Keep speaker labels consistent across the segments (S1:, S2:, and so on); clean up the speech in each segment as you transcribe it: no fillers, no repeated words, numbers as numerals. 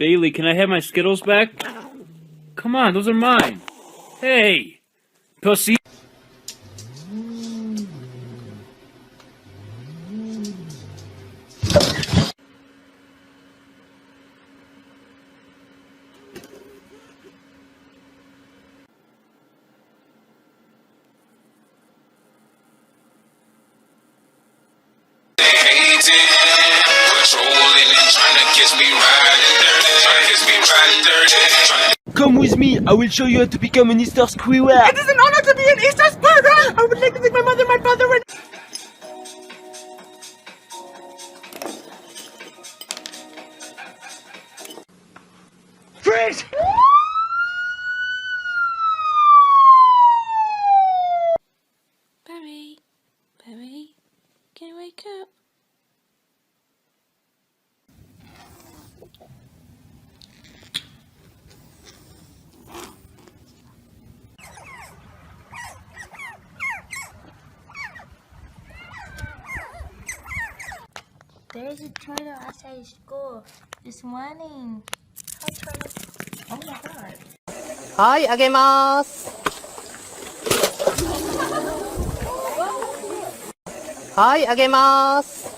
S1: Bailey, can I have my Skittles back? Come on, those are mine. Hey, pussy.
S2: Come with me, I will show you how to become an Easter Squirrel.
S3: It is an honor to be an Easter Squirrel! I would like to thank my mother, my father, and... Freeze!
S4: Barry, Barry, can you wake up? There's a tornado outside school. It's running. Hi, tornado. Oh my god.
S3: はい、あげます。はい、あげます。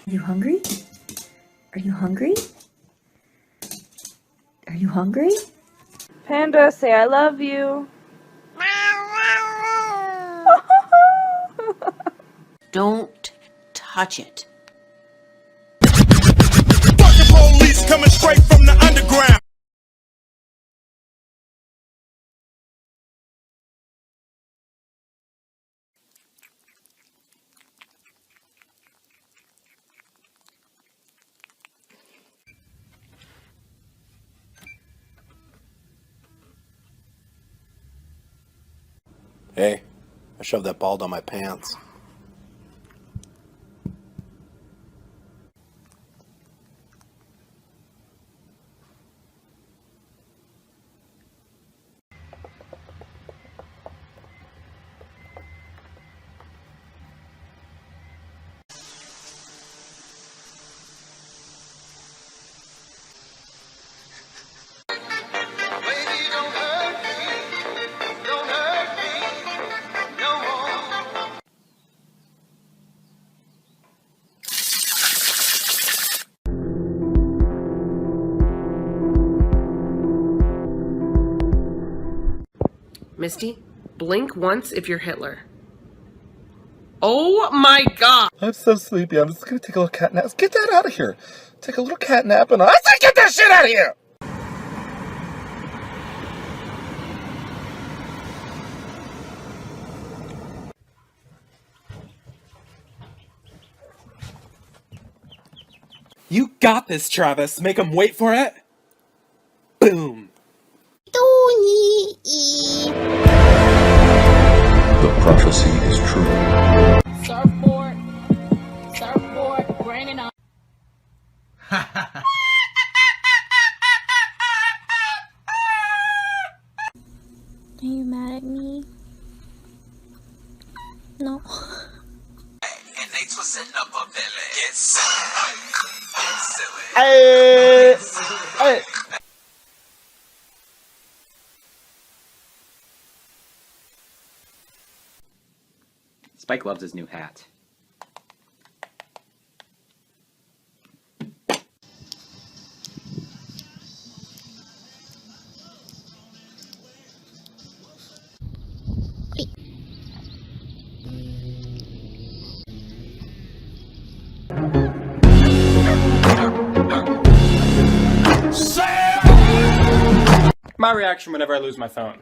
S5: Are you hungry? Are you hungry? Are you hungry?
S6: Panda, say I love you.
S7: Don't touch it.
S8: Fucking police coming straight from the underground.
S9: Hey, I shoved that ball down my pants.
S10: Misty, blink once if you're Hitler. Oh my god!
S8: I'm so sleepy. I'm just gonna take a little cat nap. Get that out of here. Take a little cat nap and I said get that shit out of here!
S11: You got this, Travis. Make him wait for it. Boom.
S12: The prophecy is true.
S4: Surfboard, surfboard, bring it on. Are you mad at me? No.
S8: And they twisting up a belly. Get silly.
S2: Hey.
S13: Spike loves his new hat.
S11: My reaction whenever I lose my phone.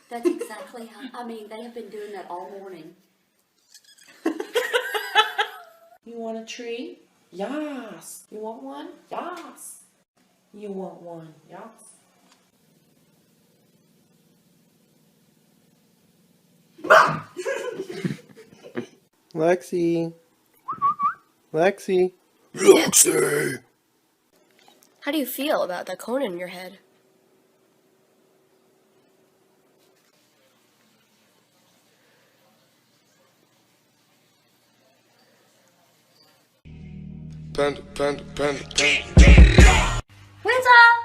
S14: That's exactly how, I mean, they have been doing that all morning.
S7: You want a treat? Yes. You want one? Yes. You want one? Yes.
S11: Lexi. Lexi.
S9: Lexi!
S4: How do you feel about that cone in your head?
S8: Panda, panda, panda, panda.
S4: Hands up!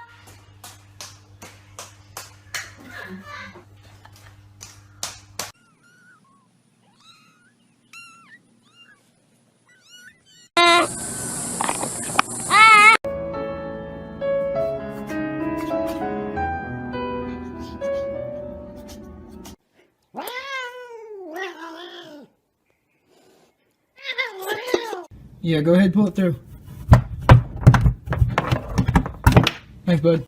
S3: Yeah, go ahead, pull it through. Thanks, bud.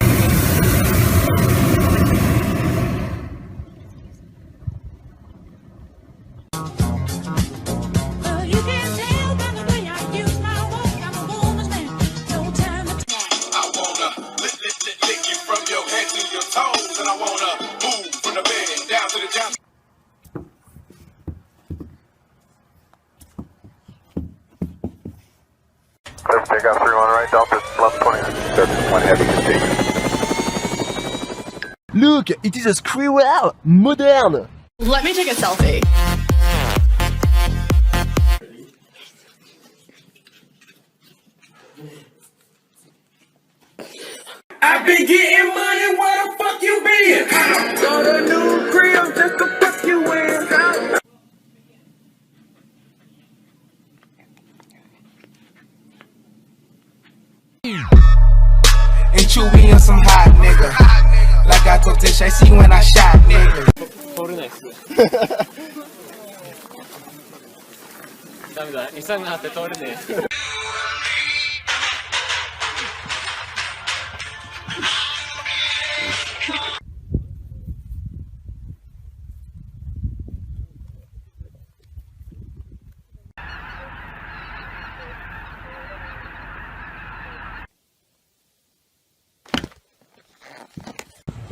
S12: Take out 3-1 right, Delta 1129. That's 1 heavy continue.
S2: Look, it is a squirrel! Modern!
S7: Let me take a selfie.
S3: I've been getting money, where the fuck you been? Got a new crib just to fuck you in. And you be on some hot nigga. Like I told Tish, I see when I shot nigga.
S1: tortoise. ダメだ。餌があって通れねえ。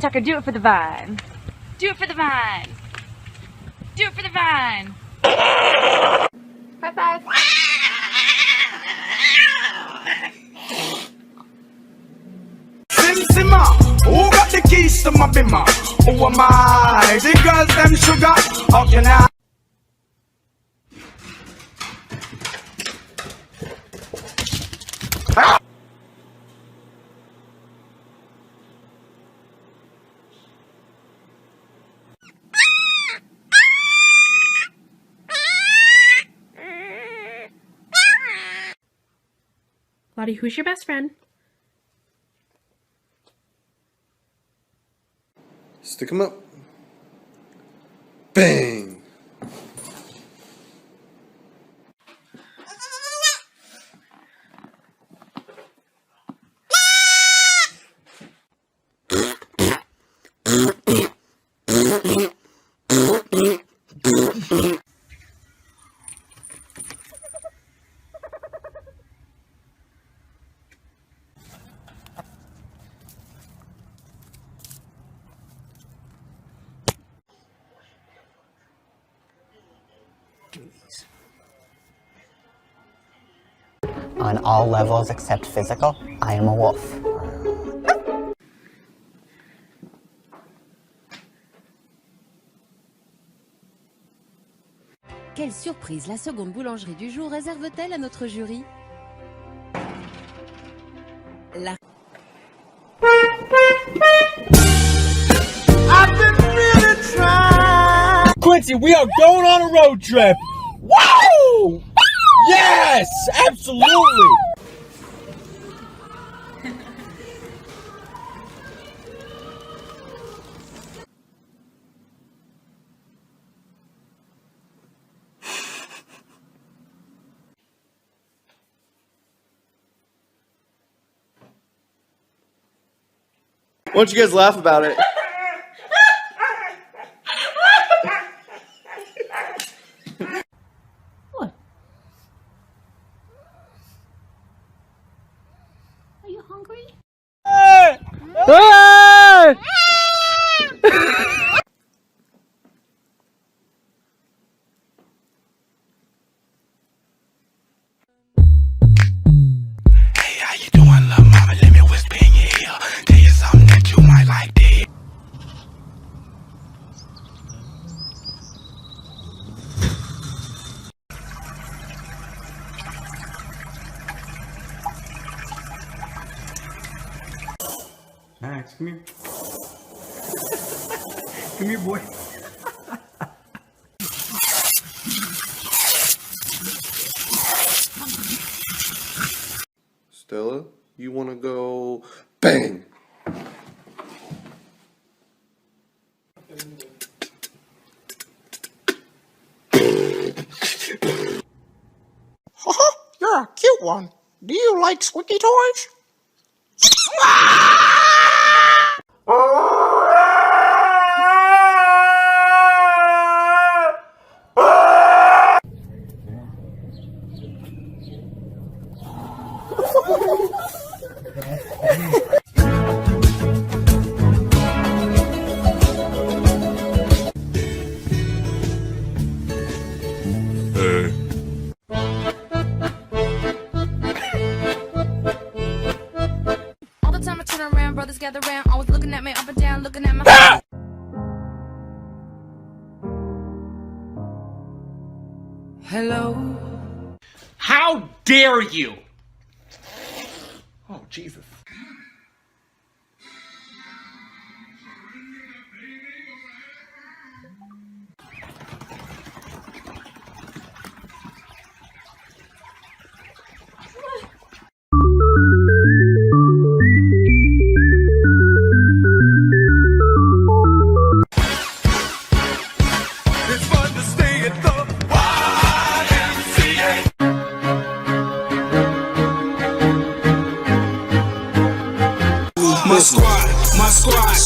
S6: Tucker, do it for the vine. Do it for the vine. Do it for the vine. High five.
S3: Simmer, who got the keys to my bimmer? Who am I? The girls them sugar. How can I?
S7: Lottie, who's your best friend?
S8: Stick 'em up. Bang!
S15: On all levels except physical, I am a wolf.
S16: Quelle surprise la seconde boulangerie du jour réserve-t-elle à notre jury? La...
S3: I've been really trying.
S2: Quincy, we are going on a road trip! Wow! Yes! Absolutely!
S11: Why don't you guys laugh about it?
S14: What? Are you hungry?
S2: Hey!
S13: Max, come here. Come here, boy.
S8: Stella, you want to go bang?
S3: You're a cute one. Do you like squeaky toys?
S6: All the time I turn around, brothers gather around, always looking at me up and down, looking at my
S3: Hello?
S11: How dare you? Oh, Jesus.
S3: It's fun to stay at the YMCA. My squad,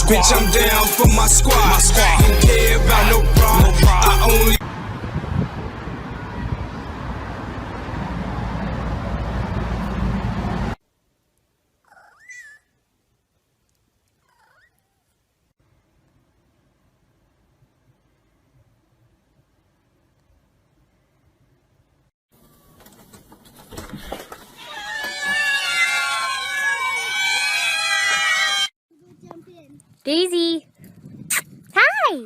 S3: bitch, I'm down for my squad. Don't care about no problem. I only.
S4: Daisy. Hi.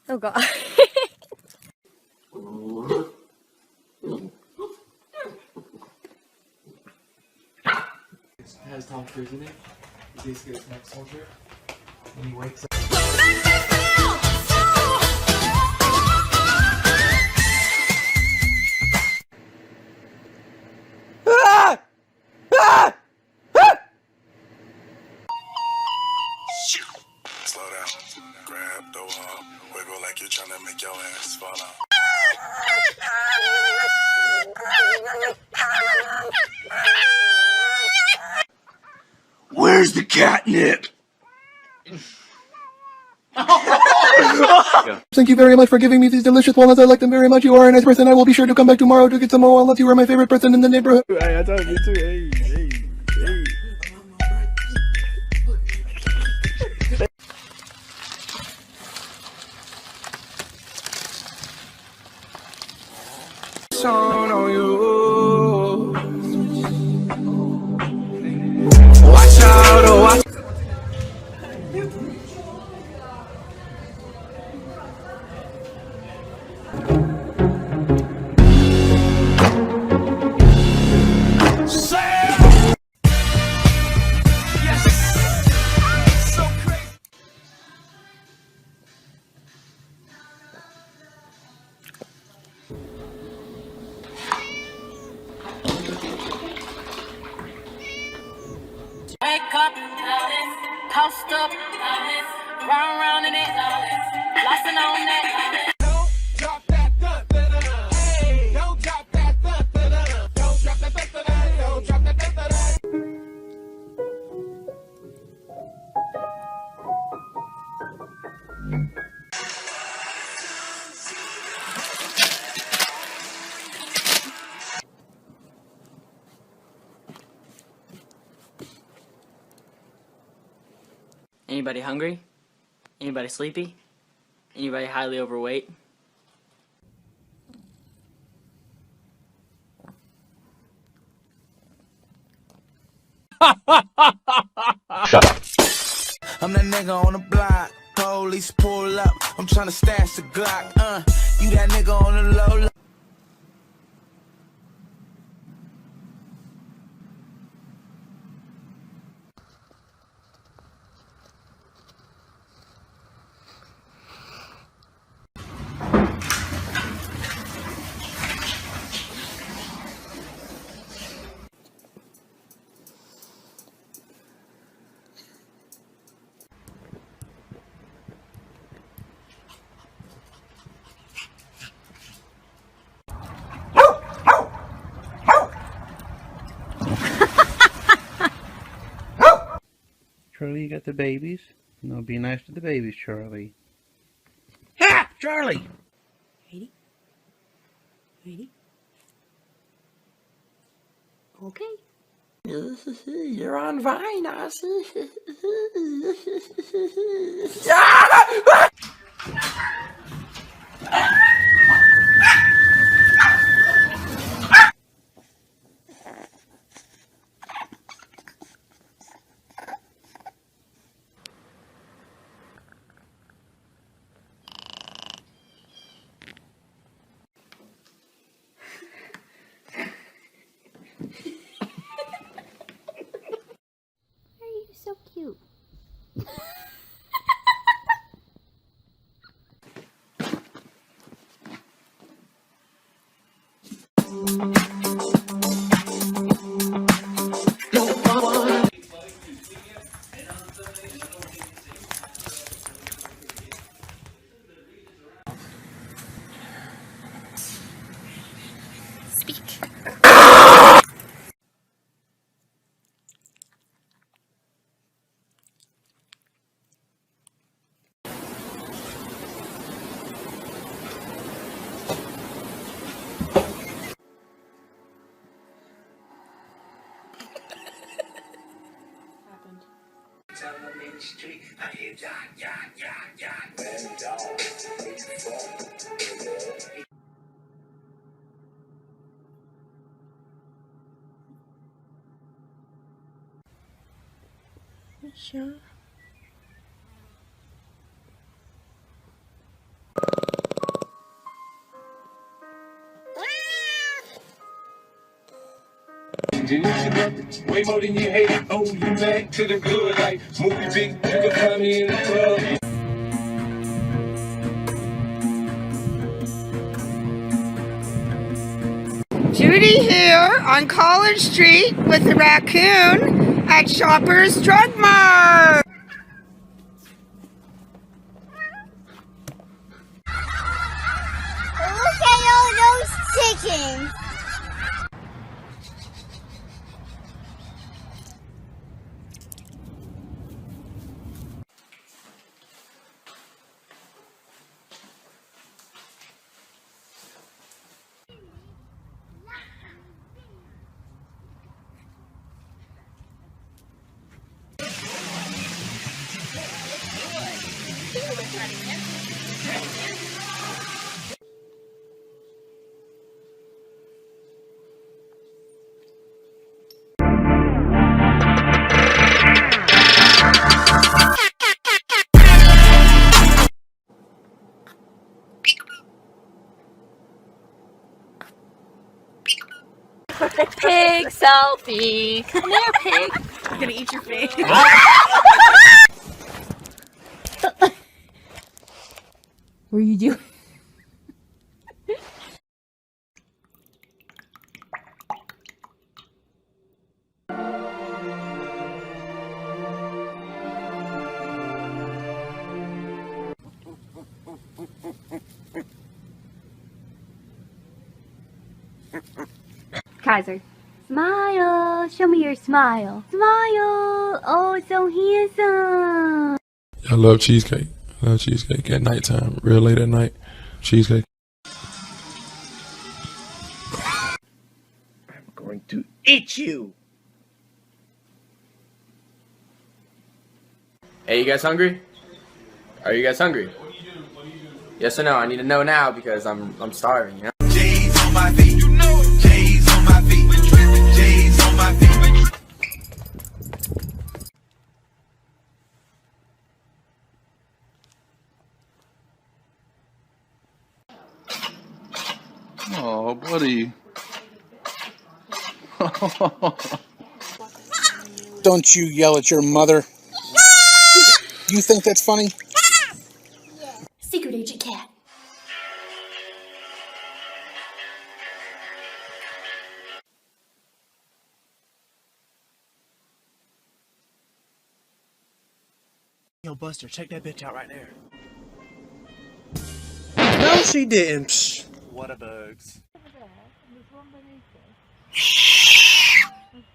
S4: Oh God.
S11: Has Tom Cruise in it. He's basically a snack soldier. When he wakes up.
S3: Slow down. Grab the wall. Wiggle like you're trying to make your ass fall out.
S2: Where's the catnip?
S8: Thank you very much for giving me these delicious walnuts. I like them very much. You are a nice person. I will be sure to come back tomorrow to get some more walnuts. You are my favorite person in the neighborhood.
S1: Hey, I told you too. Hey, hey, hey.
S3: On you. Watch out, oh, watch.
S6: wake up, post up, round in it, flossing on that.
S3: Drop that thud, hey, don't drop that thud, don't drop that thud, don't drop that thud.
S17: Anybody hungry? Anybody sleepy? Anybody highly overweight?
S3: Shut up. I'm that nigga on the block. Police pull up. I'm trying to stash the Glock. You that nigga on the low.
S18: Charlie, you got the babies? No, be nice to the babies, Charlie. Ha! Charlie!
S14: Ready? Ready? Okay.
S11: You're on Vine, Ozzy.
S4: You're so cute. Speak.
S14: Sure.
S2: Way more than you hate. Oh, you back to the good life. Movie big, you can find me in the club.
S19: Judy here on College Street with the raccoon at Shoppers Drug Mart.
S4: Look at all those chickens.
S6: Pig selfie. Come here, pig. I'm gonna eat your face.
S5: What are you doing? Kaiser. Smile. Show me your smile. Smile. Oh, so handsome.
S8: I love cheesecake. I love cheesecake at nighttime, real late at night. Cheesecake.
S18: I'm going to eat you!
S11: Hey, you guys hungry? Are you guys hungry? Yes or no? I need to know now because I'm starving, you know?
S3: J's on my feet, you know it. J's on my feet, J's on my feet.
S8: Oh, buddy.
S9: Don't you yell at your mother. You think that's funny?
S14: Secret Agent Cat.
S11: Yo, Buster, check that bitch out right there.
S9: No, she didn't.
S11: What a bugs.